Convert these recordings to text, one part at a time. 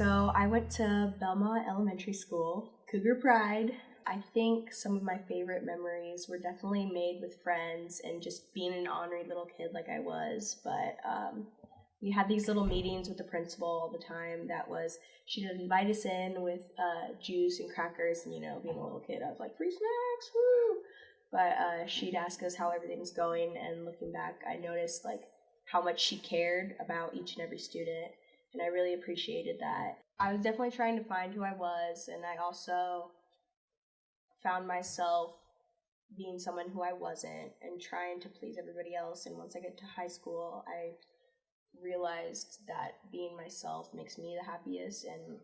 so I went to Belmont Elementary School, Cougar Pride. I think some of my favorite memories were definitely made with friends and just being an ornery little kid like I was. But we had these little meetings with the principal all the time. She'd invite us in with juice and crackers, and being a little kid, I was like, free snacks, woo! But she'd ask us how everything's going, and looking back, I noticed how much she cared about each and every student, and I really appreciated that. I was definitely trying to find who I was, and I also found myself being someone who I wasn't and trying to please everybody else. And once I get to high school, I realized that being myself makes me the happiest and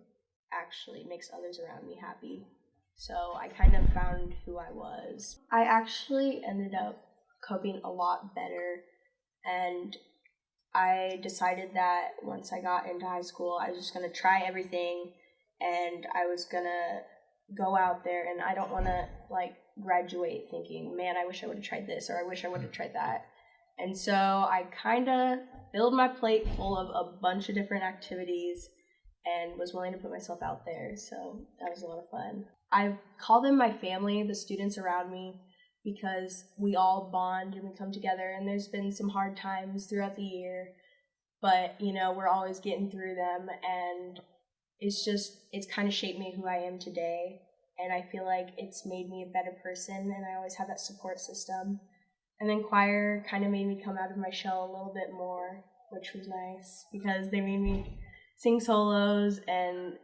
actually makes others around me happy. So I kind of found who I was. I actually ended up coping a lot better, and I decided that once I got into high school, I was just going to try everything, and I was going to go out there, and I don't want to graduate thinking, man, I wish I would have tried this, or I wish I would have tried that. And so I kind of filled my plate full of a bunch of different activities and was willing to put myself out there. So that was a lot of fun. I call them my family, the students around me, because we all bond and we come together, and there's been some hard times throughout the year, but we're always getting through them, and it's kind of shaped me who I am today, and I feel like it's made me a better person, and I always have that support system. And then choir kind of made me come out of my shell a little bit more, which was nice, because they made me sing solos, and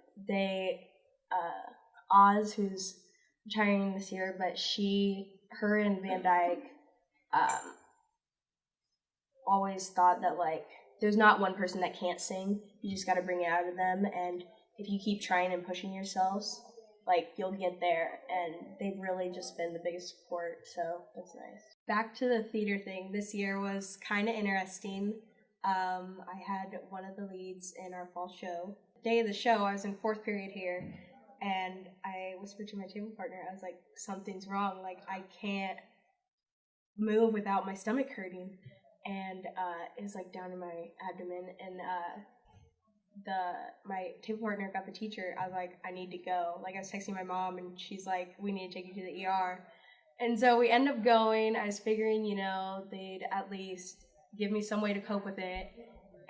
Oz, who's retiring this year, but her and Van Dyke always thought that there's not one person that can't sing, you just got to bring it out of them, and if you keep trying and pushing yourselves, you'll get there, and they've really just been the biggest support, so that's nice. Back to the theater thing, this year was kind of interesting. I had one of the leads in our fall show. The day of the show, I was in fourth period here, and I whispered to my table partner, I was like, something's wrong, I can't move without my stomach hurting, and it was down in my abdomen, and my table partner got the teacher. I was like, I need to go. I was texting my mom, and she's like, we need to take you to the ER. And so we end up going. I was figuring, they'd at least give me some way to cope with it.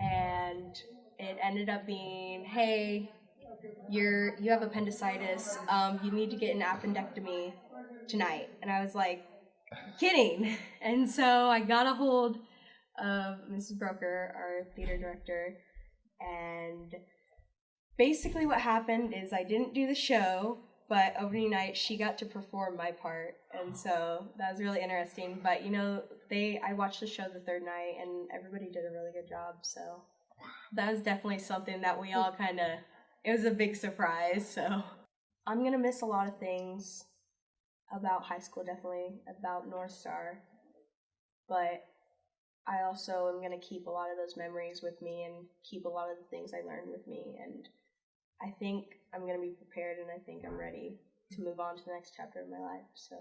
And it ended up being, hey, you have appendicitis. You need to get an appendectomy tonight. And I was like, kidding. And so I got a hold of Mrs. Broker, our theater director, and basically what happened is I didn't do the show, but opening night she got to perform my part, and so that was really interesting. But I watched the show the third night, and everybody did a really good job, so that was definitely something that we all it was a big surprise. So I'm gonna miss a lot of things about high school, definitely about North Star, but I also am going to keep a lot of those memories with me and keep a lot of the things I learned with me, and I think I'm going to be prepared, and I think I'm ready to move on to the next chapter of my life, so